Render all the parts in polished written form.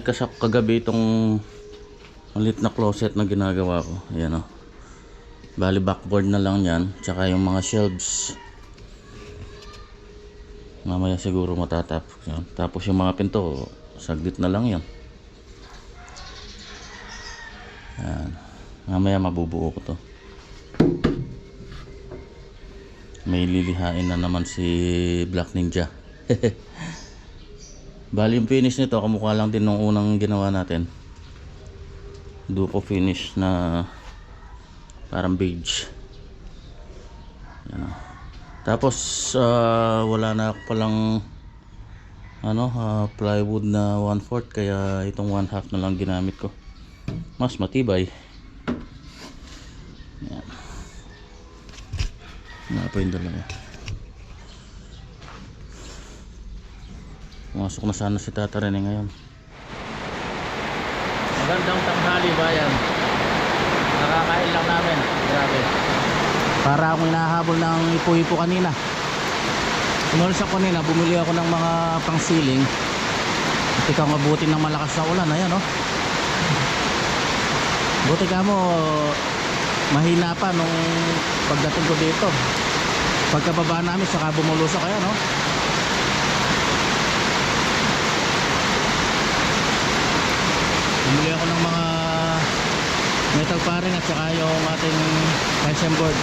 kasi kagabi itong maliit na closet na ginagawa ko. Ayan o. Bali backboard na lang yan. Tsaka yung mga shelves. Mamaya siguro matatapos. Tapos yung mga pinto, saglit na lang yan. Ayan. Mamaya mabubuo ko to. May lilihain na naman si Black Ninja. Bali yung finish nito kamukha lang din nung unang ginawa natin. Duco finish na parang beige. Yan. Tapos wala na ako palang plywood na 1/4, kaya itong 1/2 na lang ginamit ko. Mas matibay. Yan. Napa yung dalawa. Pumasok na sana si Tata Rene ngayon. Magandang tanghali bayan. Nakakain lang namin. Grabe. Para akong hinahabol ng ipo-ipo kanina. Umalis ako kanina, bumili ako ng mga pang-ceiling. At ikaw mabuti ng malakas na ulan. Ayan o. Buti ka mo, mahina pa nung pagdating ko dito. Pagkababa namin, saka bumulusok. Ayan o. Bumili ako ng mga metal paring at saka yung ating tension board.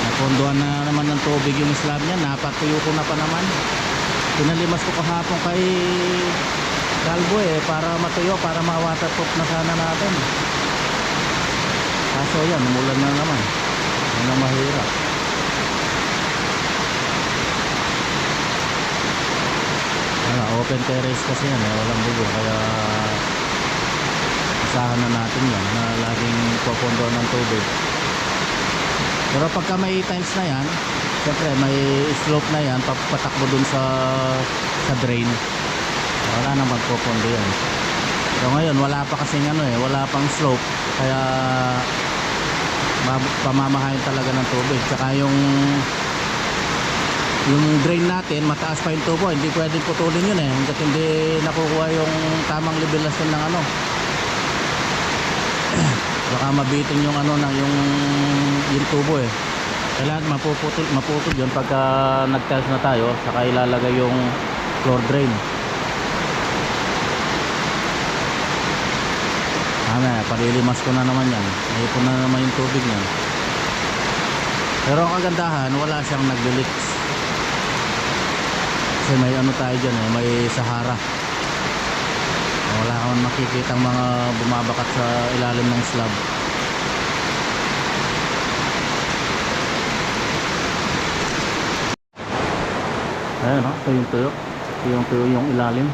Napondohan na naman ng tubig yung slab niya. Napatuyo ko na pa naman. Pinalimas ko kahapon kay Calvo para matuyo, para ma-waterproof na sana natin. Kaso yan, umulan na naman. Yan ang mahirap. Open terrace kasi yan walang bugo, kaya asahan na natin yan na laging pupondo ng tubig. Pero pagka may tiles na yan, siyempre may slope na yan, papatakbo dun sa drain, wala naman pupondo yan. Pero ngayon wala pa kasing wala pang slope, kaya pamamahayin talaga ng tubig. Tsaka yung drain natin, mataas pa yung tubo, hindi pwedeng putulin yun hanggat hindi nakukuha yung tamang levelasyon ng baka mabitin yung yung tubo kailangan maputol yun pagka nag-tiles na tayo, saka ilalagay yung floor drain. Palilimas ko na naman yan, naipon na naman yung tubig yan. Pero ang kagandahan, wala siyang nag-leaks. Kasi may tayo dyan may Sahara. Wala kang makikita ang mga bumabakat sa ilalim ng slab. Ayan ito yung tuyo. Ito yung tuyo yung ilalim.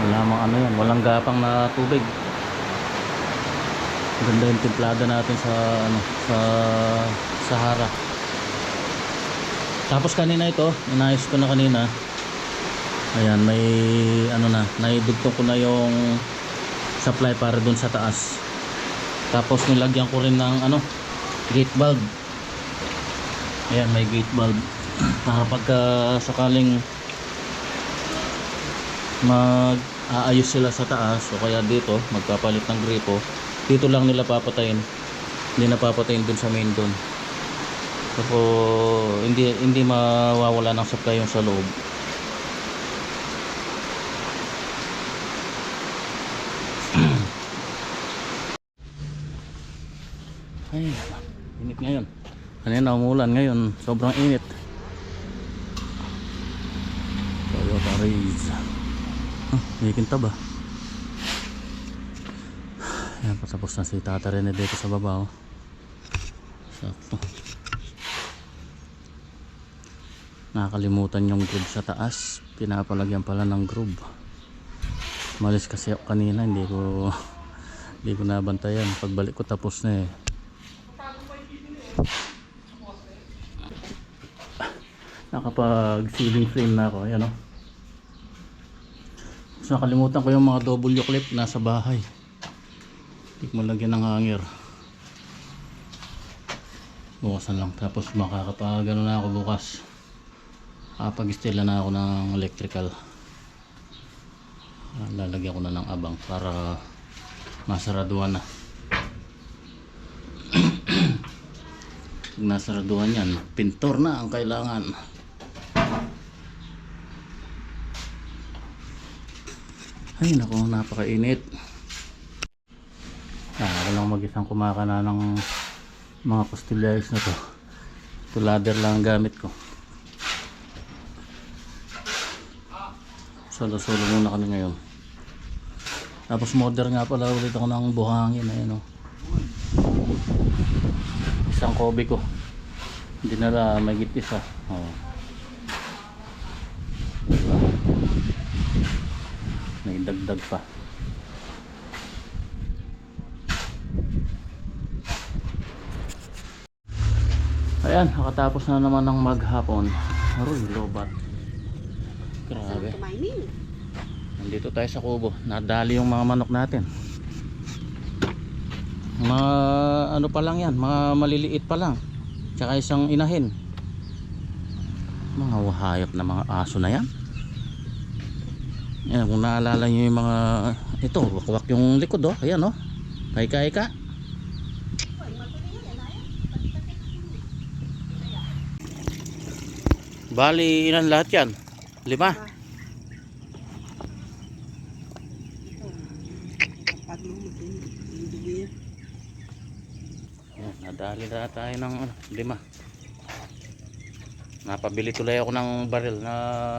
Wala mang yan, walang gapang na tubig. Ganda yung timplada natin sa sa Sahara. Tapos kanina ito, inayos ko na kanina. Ayan, may naidugtong ko na yung supply para dun sa taas. Tapos nilagyan ko rin ng gate valve. Ayan, may gate valve. Para pagka sakaling mag-aayos sila sa taas o kaya dito, magpapalit ng gripo, dito lang nila papatayin. Hindi na papatayin dun sa main dun. So, hindi mawawala ng supply yung sa loob. Ay, init ngayon. Kanina umulan, ngayon sobrang init. Toyota Raze. May kintab ba? Ayan, patapos na si Tata Rene dito sa baba. Sakto. Nakakalimutan yung groove sa taas, pinapalagyan pala ng groove. Malis kasi ako kanina, hindi ko nabantayan. Pagbalik ko tapos na nakapag ceiling frame na ako. Ayan So, nakalimutan ko yung mga W clip nasa bahay. Hindi ko malagyan ng hanger. Bukasan lang, tapos makakapag na ako bukas. Pag-stila na ako ng electrical. Lalagyan ko na ng abang para masaraduhan na. Pag nasaraduhan yan, pintor na ang kailangan. Ay naku, napakainit. Ako lang mag-isang kumakana ng mga pastillas na to. Ito ladder lang ang gamit ko. Solo-solo muna kami ngayon. Tapos modern nga pala ulit ako ng buhangin. Ayan, oh. Isang kobe ko. Hindi nala may gitisa. Oh. Diba? May dagdag pa. Ayan, nakatapos na naman ng maghapon. Aroy, lobat. Grabe. Nandito tayo sa kubo. Nadali yung mga manok natin. Mga ano pa lang yan, mga maliliit pa lang. Tsaka isang inahin. Mga wahayop na mga aso na yan. Yan, kung naalala nyo yung mga ito, wakwak yung likod, oh. Ayan, oh. Kaika-ika. Bali, ilan lahat yan? 5? Yan, nadali na tayo ng 5. Napabili tuloy ako ng baril na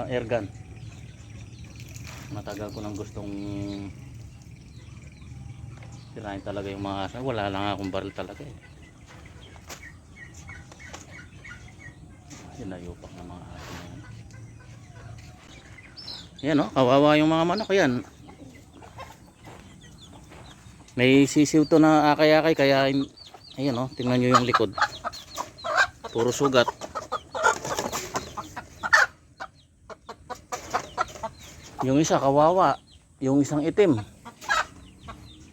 airgun. Matagal ko nang gustong tirahin talaga yung mga asa. Wala lang akong baril talaga eh. Sinayupak ng mga aso na yan. Yan, oh, kawawa yung mga manok yan. May sisiw to na akay-akay kaya ayan, oh, tingnan nyo yung likod. Puro sugat. Yung isa kawawa, yung isang itim.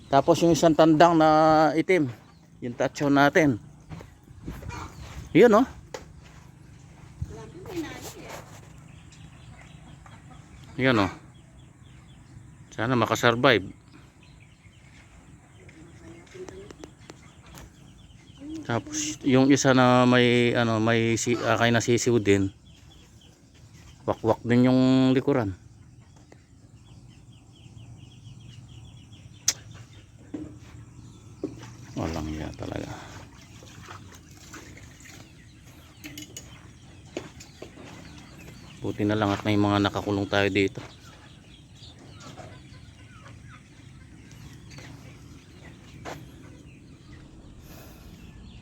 Tapos yung isang tandang na itim, yung tacho natin. Yun, oh. Yan, oh. Sana makasurvive. Tapos yung isa na may may akay na sisiw din. Wakwak din yung likuran. Walang iya talaga. Buti na lang at may mga nakakulong tayo dito.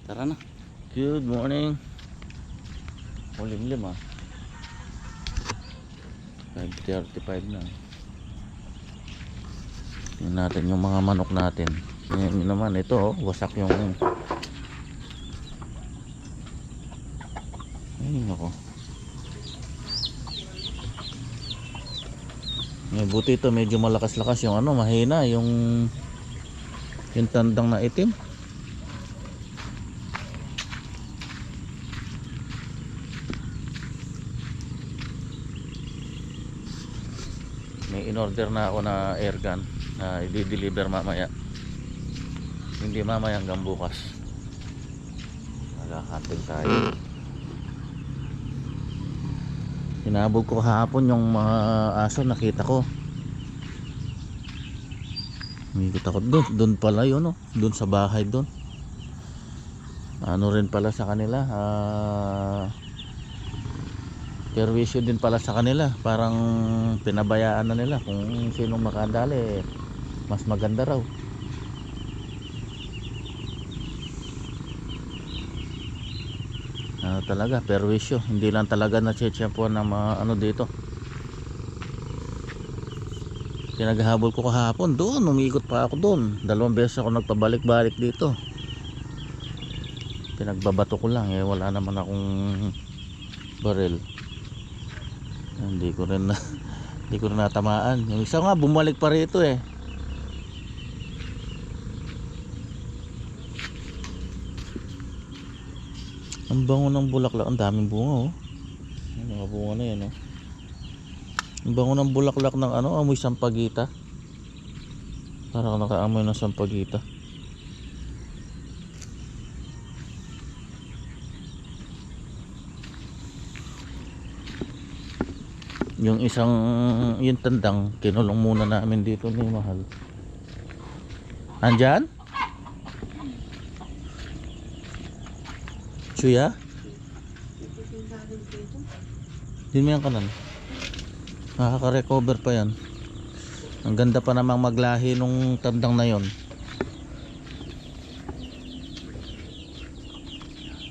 Tara na. Good morning. Ulim-lim, ah. 5:35 na. Tingnan natin yung mga manok natin. Ngayon naman ito, oh, wasak yung ayun ako. Buti ito medyo malakas-lakas yung mahina yung tandang na itim. May in-order na ako na airgun na i-deliver mamaya. Hindi mamaya hanggang bukas. Naghahatid tayo. Hinabog ko kahapon yung mga aso, nakita ko. Umikot ako doon pala yun, oh. Doon sa bahay doon. Ano rin pala sa kanila, perwisyo din pala sa kanila. Parang pinabayaan na nila kung sinong makadali, mas maganda raw. Talaga perwisyo, hindi lang talaga na-champuan ng mga dito. Pinaghahabol ko kahapon doon, umiikot pa ako doon. 2 beses ako nagpabalik-balik dito. Pinagbabato ko lang, wala naman akong baril. Hindi ko rin natamaan. Yung isa nga bumalik pa rito eh. Ang bango ng bulaklak, ang daming bunga, oh. Mga bunga na yan, no? Ang bango ng bulaklak ng ano, amoy sampagita. Parang nakaamoy ng sampagita. Yung isang, yung tandang, kinulong muna namin dito ni Mahal. Andyan? Suya? Din mo yan kanan. Nakaka-recover pa yan. Ang ganda pa namang maglahi nung tandang na yon.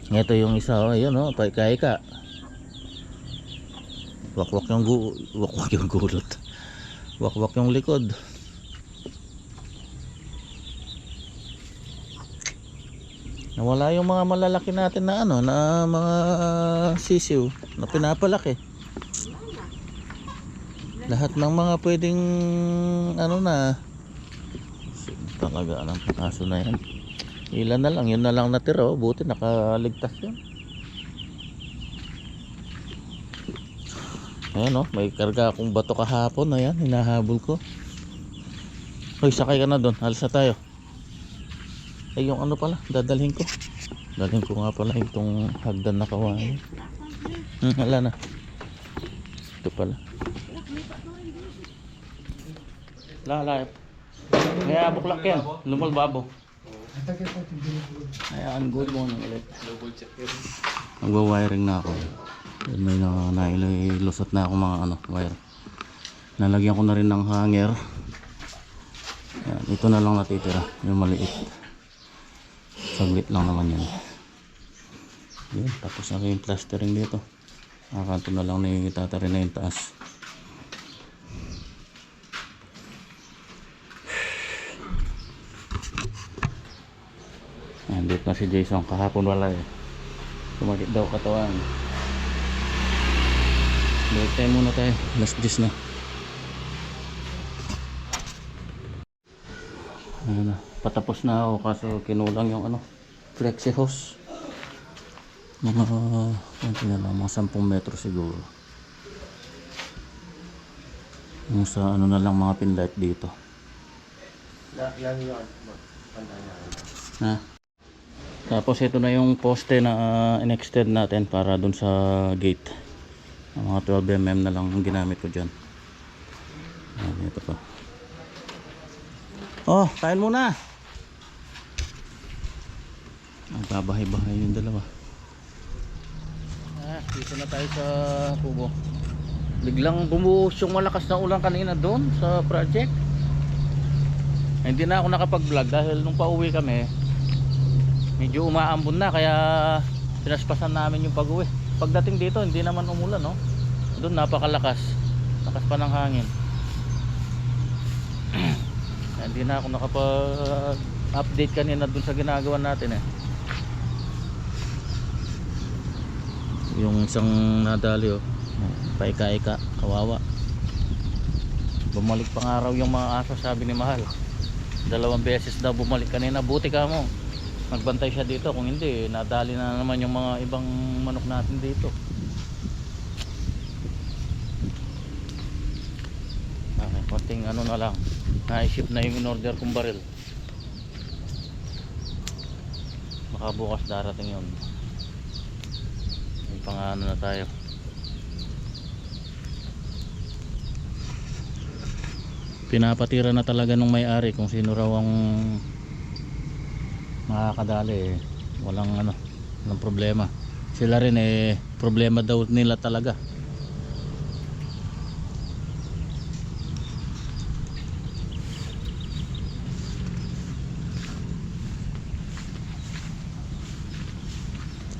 Ito yung isa, oh, yun, oh, paika-ika. Wakwak yung gulot. Wakwak yung likod. Nawala yung mga malalaki natin na ano, na mga sisiw na pinapalaki. Lahat ng mga pwedeng ano na talaga ng aso na yan. Ilan na lang, yun na lang natira, oh. Buti nakaligtas yun. Ayan, oh, may karga akong bato kahapon. Ayan, hinahabol ko. Hoy, sakay ka na doon, alis na tayo. Ay, yung ano pala, dadalhin ko. Dalhin ko nga pala itong hagdan na kawain. Hala na. Ito pala. Lalayap. Kaya buklak yan. Lumal babo. Ayan, good morning ulit. Nagwa-wiring na ako. May nailusot na ako mga ano, wire. Nalagyan ko na rin ng hanger. Ayan, ito na lang natitira. Yung maliit. Saglit lang naman yan. Yan, tapos na yung plastering dito. Nakakanto na lang na itatarin na yung taas. Andito na si Jason. Kahapon wala eh. Sumakit daw katawan. Break time muna tayo. Last dish na. Ayan na. Patapos na ako kaso kinulang yung ano, flexi hose. Mga mga 10 metro siguro. Yung sa ano na lang mga pinlight dito. Yan yun. Ha? Tapos ito na yung poste na in-extend natin para dun sa gate. Mga 12mm na lang ang ginamit ko dyan. Ayan, ito pa. Oh, kain muna. Ang babahay-bahay yung dalawa. Dito na tayo sa kubo. Biglang bumuhos yung malakas na ulan kanina doon sa project. Hindi na ako nakapag-vlog dahil nung pauwi kami medyo umaambon na kaya pinaspasan namin yung pag-uwi. Pagdating dito hindi naman umulan, no? Doon napakalakas. Lakas pa ng hangin. Hindi na ako nakapag-update kanina doon sa ginagawa natin eh. Yung isang nadali, oh, paika-ika, kawawa. Bumalik pang araw yung mga aso, sabi ni Mahal. 2 beses daw bumalik kanina. Buti ka mo, nagbantay siya dito. Kung hindi, nadali na naman yung mga ibang manok natin dito. Okay, konting ano na lang, na-ship na yung in-order kong baril. Baka bukas darating yun. May pang-ano na tayo. Pinapatira na talaga nung may-ari kung sino raw ang makakadali eh. Walang problema. Sila rin eh, problema daw nila talaga.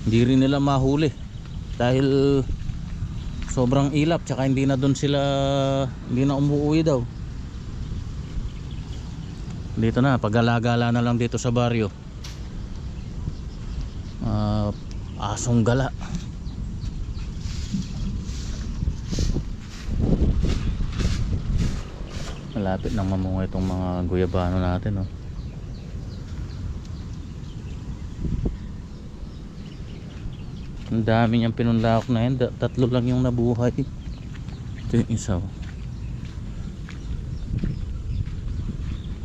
Hindi rin nila mahuli dahil sobrang ilap, tsaka hindi na umuwi daw. Dito na, pag-gala-gala na lang dito sa baryo. Asong gala. Malapit nang mamunga itong mga guyabano natin, oh. Ang dami niyang pinunlak na yun. Tatlo lang yung nabuhay. Ito yung isa.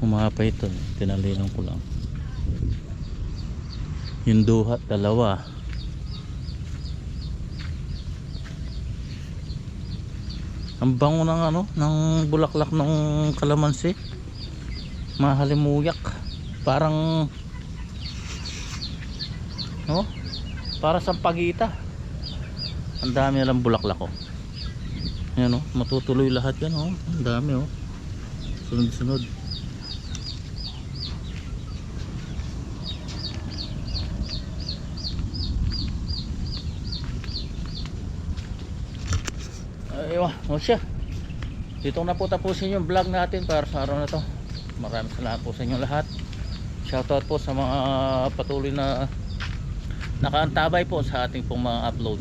Humapa ito. Tinalihan ko lang. Yung duhat, dalawa. Ang bango ng ano, ng bulaklak ng kalamansi. Mahalimuyak. Parang oh, para sa pagita. Ang dami na lang bulaklak oh. Yan oh, matutuloy lahat yan oh. Ang dami oh. Sunod-sunod. Ayun, o siya. Dito na po tapusin yung vlog natin para sa araw na to. Maraming salamat po sa inyo lahat. Shoutout po sa mga patuloy na nakaantabay po sa ating pong mga upload.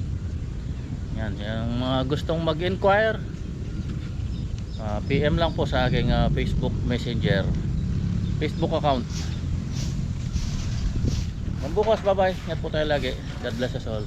Yan, yung mga gustong mag-inquire, PM lang po sa aking Facebook Messenger, Facebook account. Bukas, bye bye. Ingat po tayo lagi. God bless us all.